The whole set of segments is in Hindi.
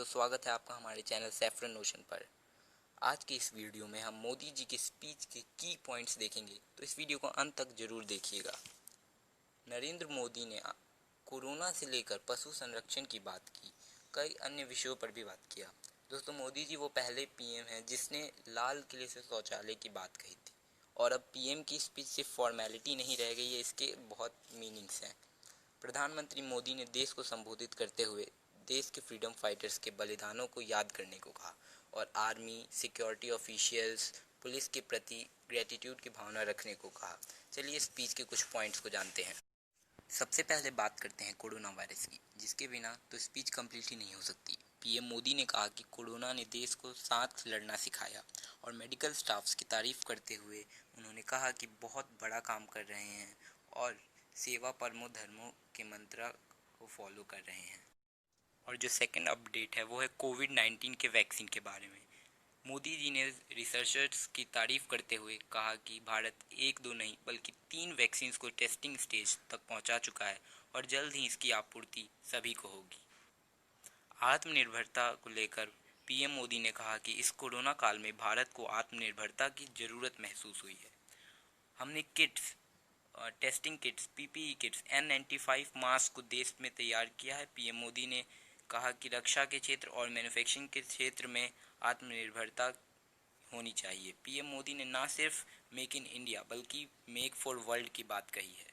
दोस्तों, स्वागत है आपका हमारे चैनल सैफरन ओशन पर। आज की इस वीडियो में हम मोदी जी की स्पीच के की पॉइंट्स देखेंगे, तो इस वीडियो को अंत तक जरूर देखिएगा। नरेंद्र मोदी ने कोरोना से लेकर पशु संरक्षण की बात की, कई अन्य विषयों पर भी बात किया। दोस्तों, मोदी जी वो पहले पीएम हैं जिसने लाल किले से शौचालय की बात कही थी, और अब पीएम की स्पीच सिर्फ फॉर्मेलिटी नहीं रह गई है, इसके बहुत मीनिंग्स हैं। प्रधानमंत्री मोदी ने देश को संबोधित करते हुए देश के फ्रीडम फाइटर्स के बलिदानों को याद करने को कहा और आर्मी, सिक्योरिटी ऑफिशियल्स, पुलिस के प्रति ग्रेटिट्यूड की भावना रखने को कहा। चलिए स्पीच के कुछ पॉइंट्स को जानते हैं। सबसे पहले बात करते हैं कोरोना वायरस की, जिसके बिना तो स्पीच कंप्लीट ही नहीं हो सकती। पीएम मोदी ने कहा कि कोरोना ने देश को साथ लड़ना सिखाया, और मेडिकल स्टाफ्स की तारीफ करते हुए उन्होंने कहा कि बहुत बड़ा काम कर रहे हैं और सेवा परमो धर्मो के मंत्र को फॉलो कर रहे हैं। और जो सेकंड अपडेट है वो है कोविड-19 के वैक्सीन के बारे में। मोदी जी ने रिसर्चर्स की तारीफ करते हुए कहा कि भारत एक दो नहीं बल्कि 3 वैक्सीन को टेस्टिंग स्टेज तक पहुंचा चुका है और जल्द ही इसकी आपूर्ति सभी को होगी। आत्मनिर्भरता को लेकर पीएम मोदी ने कहा कि इस कोरोना काल में भारत को आत्मनिर्भरता की ज़रूरत महसूस हुई है। हमने kits, testing kits, PPE kits, N95 mask को देश में तैयार किया है। पीएम मोदी ने कहा कि रक्षा के क्षेत्र और मैन्युफैक्चरिंग के क्षेत्र में आत्मनिर्भरता होनी चाहिए। पीएम मोदी ने न सिर्फ मेक इन इंडिया बल्कि मेक फॉर वर्ल्ड की बात कही है।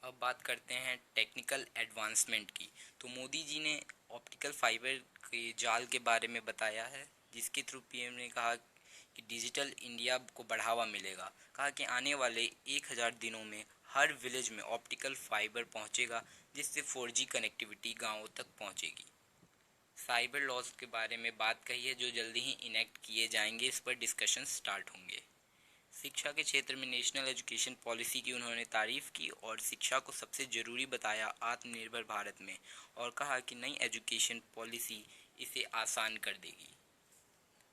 अब बात करते हैं टेक्निकल एडवांसमेंट की। तो मोदी जी ने ऑप्टिकल फाइबर के जाल के बारे में बताया है, जिसके थ्रू पीएम ने कहा कि डिजिटल इंडिया को बढ़ावा मिलेगा। कहा कि आने वाले 1000 दिनों में हर विलेज में ऑप्टिकल फाइबर पहुंचेगा, जिससे 4G कनेक्टिविटी गांवों तक पहुंचेगी। साइबर लॉज के बारे में बात कही है, जो जल्दी ही इनेक्ट किए जाएंगे। इस पर डिस्कशन स्टार्ट होंगे। शिक्षा के क्षेत्र में नेशनल एजुकेशन पॉलिसी की उन्होंने तारीफ की और शिक्षा को सबसे ज़रूरी बताया आत्मनिर्भर भारत में, और कहा कि नई एजुकेशन पॉलिसी इसे आसान कर देगी।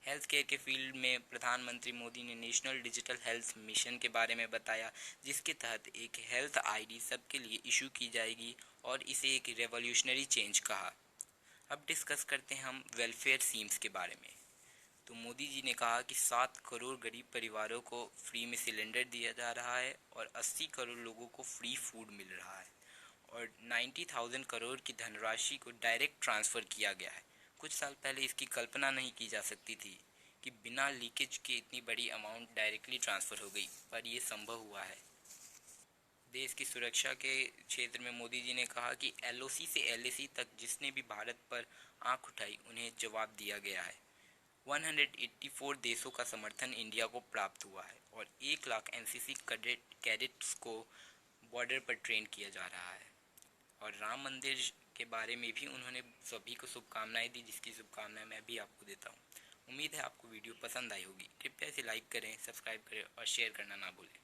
हेल्थ केयर के फील्ड में प्रधानमंत्री मोदी ने नेशनल डिजिटल हेल्थ मिशन के बारे में बताया, जिसके तहत एक हेल्थ आईडी सबके लिए इशू की जाएगी और इसे एक रेवोल्यूशनरी चेंज कहा। अब डिस्कस करते हैं हम वेलफेयर स्कीम्स के बारे में। तो मोदी जी ने कहा कि 7 करोड़ गरीब परिवारों को फ्री में सिलेंडर दिया जा रहा है और 80 करोड़ लोगों को फ्री फूड मिल रहा है, और 90,000 करोड़ की धनराशि को डायरेक्ट ट्रांसफ़र किया गया है। कुछ साल पहले इसकी कल्पना नहीं की जा सकती थी कि बिना लीकेज के इतनी बड़ी अमाउंट डायरेक्टली ट्रांसफ़र हो गई, पर ये संभव हुआ है। देश की सुरक्षा के क्षेत्र में मोदी जी ने कहा कि LOC से LAC तक जिसने भी भारत पर आंख उठाई उन्हें जवाब दिया गया है। 184 देशों का समर्थन इंडिया को प्राप्त हुआ है और 1 लाख NCC कैडेट्स को बॉर्डर पर ट्रेन किया जा रहा है। और राम मंदिर के बारे में भी उन्होंने सभी को शुभकामनाएं दी, जिसकी शुभकामनाएं मैं भी आपको देता हूं। उम्मीद है आपको वीडियो पसंद आई होगी। कृपया इसे लाइक करें, सब्सक्राइब करें और शेयर करना ना भूलें।